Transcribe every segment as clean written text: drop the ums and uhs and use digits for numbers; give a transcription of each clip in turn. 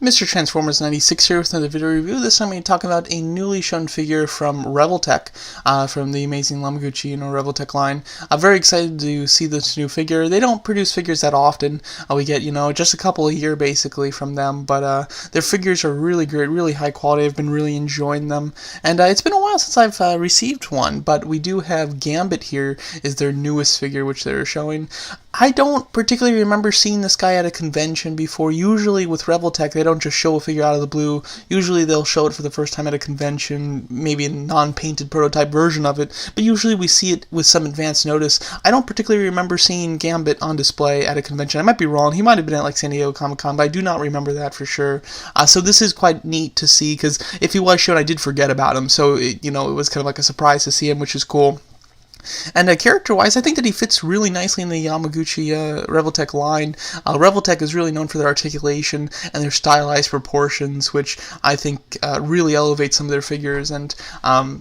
Mr. Transformers 96 here with another video review. This time I'm going to talk about a newly shown figure from Revoltech, from the amazing Yamaguchi Revoltech line. I'm very excited to see this new figure. They don't produce figures that often. We get, just a couple a year basically from them, but their figures are really great, really high quality. I've been really enjoying them, and it's been a while since I've received one, but we do have Gambit here is their newest figure, which they're showing. I don't particularly remember seeing this guy at a convention before. Usually with Revoltech, they don't just show a figure out of the blue. Usually they'll show it for the first time at a convention, maybe a non-painted prototype version of it, but usually we see it with some advance notice. I don't particularly remember seeing Gambit on display at a convention. I might be wrong. He might have been at like San Diego Comic-Con, but I do not remember that for sure. So this is quite neat to see, because if he was shown, I did forget about him, so it was kind of like a surprise to see him, which is cool. And character-wise, I think that he fits really nicely in the Yamaguchi Revoltech line. Revoltech is really known for their articulation and their stylized proportions, which I think really elevates some of their figures. And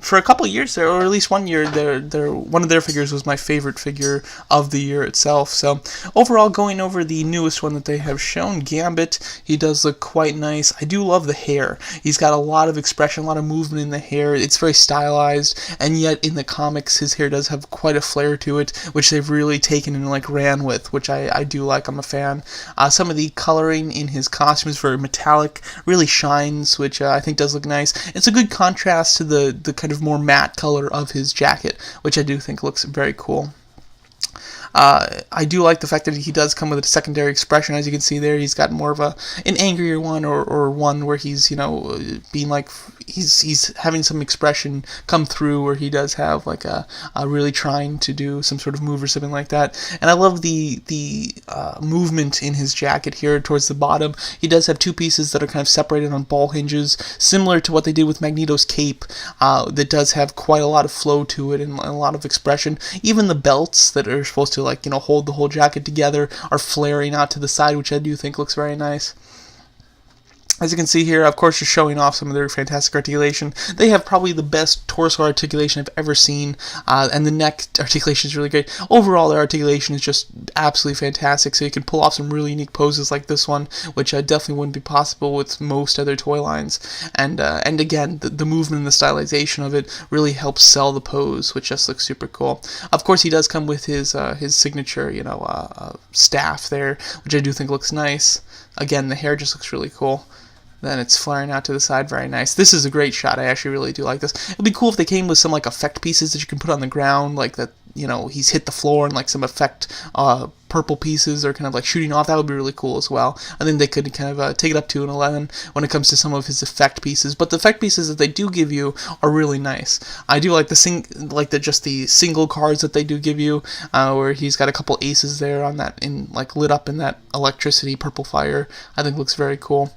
for a couple of years there, or at least 1 year, one of their figures was my favorite figure of the year itself. So overall, going over the newest one that they have shown, Gambit, he does look quite nice. I do love the hair. He's got a lot of expression, a lot of movement in the hair. It's very stylized, and yet in the comics, his hair does have quite a flair to it, which they've really taken and like ran with, which I do like. I'm a fan. Some of the coloring in his costume is very metallic, really shines, which I think does look nice. It's a good contrast to the kind of more matte color of his jacket, which I do think looks very cool. I do like the fact that he does come with a secondary expression. As you can see there, he's got more of an angrier one, or one where he's being like he's having some expression come through, where he does have like a really trying to do some sort of move or something like that. And I love the movement in his jacket here towards the bottom. He does have two pieces that are kind of separated on ball hinges, similar to what they did with Magneto's cape. That does have quite a lot of flow to it and a lot of expression. Even the belts that are supposed to hold the whole jacket together are flaring out to the side, which I do think looks very nice. As you can see here, of course, just showing off some of their fantastic articulation. They have probably the best torso articulation I've ever seen, and the neck articulation is really great. Overall, their articulation is just absolutely fantastic, so you can pull off some really unique poses like this one, which definitely wouldn't be possible with most other toy lines. And again, the movement and the stylization of it really helps sell the pose, which just looks super cool. Of course, he does come with his signature, staff there, which I do think looks nice. Again, the hair just looks really cool. Then it's flaring out to the side, very nice. This is a great shot. I actually really do like this. It'd be cool if they came with some effect pieces that you can put on the ground, like that. He's hit the floor and some effect purple pieces are kind of shooting off. That would be really cool as well. I think they could kind of take it up to an 11 when it comes to some of his effect pieces. But the effect pieces that they do give you are really nice. I do like the single cards that they do give you, where he's got a couple aces there on that lit up in that electricity purple fire. I think looks very cool.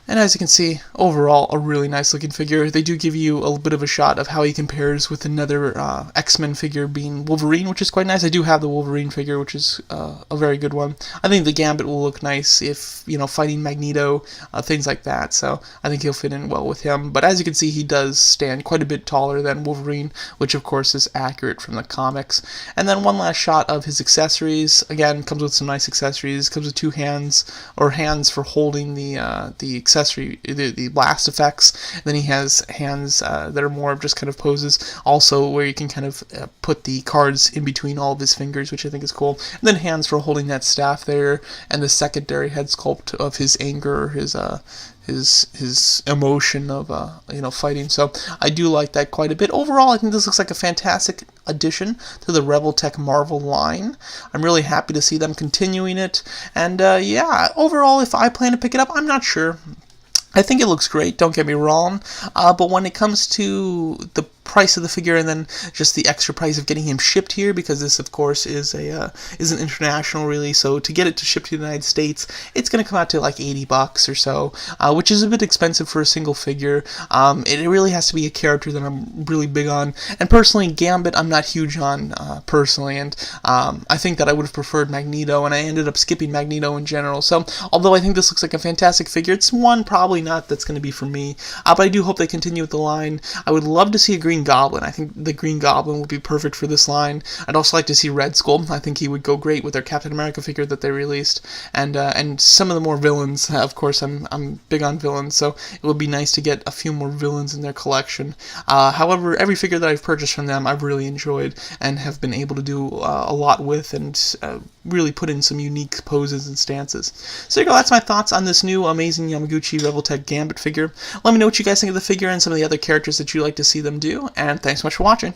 And as you can see, overall, a really nice looking figure. They do give you a bit of a shot of how he compares with another X-Men figure being Wolverine, which is quite nice. I do have the Wolverine figure, which is a very good one. I think the Gambit will look nice if, fighting Magneto, things like that. So I think he'll fit in well with him. But as you can see, he does stand quite a bit taller than Wolverine, which of course is accurate from the comics. And then one last shot of his accessories. Again, comes with some nice accessories. Comes with two hands, or hands for holding the accessory, the blast effects. And then he has hands that are more of just kind of poses, also where you can kind of put the cards in between all of his fingers, which I think is cool. And then hands for holding that staff there, and the secondary head sculpt of his anger, his emotion of fighting. So I do like that quite a bit. Overall, I think this looks like a fantastic addition to the Revoltech Marvel line. I'm really happy to see them continuing it. And yeah, overall, if I plan to pick it up, I'm not sure. I think it looks great, don't get me wrong, but when it comes to the price of the figure and then just the extra price of getting him shipped here, because this of course is an international release, so to get it to ship to the United States, it's going to come out to like $80 or so, which is a bit expensive for a single figure. It really has to be a character that I'm really big on, and personally Gambit I'm not huge on personally, and I think that I would have preferred Magneto, and I ended up skipping Magneto in general. So although I think this looks like a fantastic figure, it's one probably not that's going to be for me, but I do hope they continue with the line. I would love to see a green Green Goblin. I think the Green Goblin would be perfect for this line. I'd also like to see Red Skull. I think he would go great with their Captain America figure that they released, and some of the more villains. Of course, I'm big on villains, so it would be nice to get a few more villains in their collection. However, every figure that I've purchased from them, I've really enjoyed and have been able to do a lot with, and really put in some unique poses and stances. So there you go, that's my thoughts on this new amazing Yamaguchi Revoltech Gambit figure. Let me know what you guys think of the figure and some of the other characters that you'd like to see them do, and thanks so much for watching.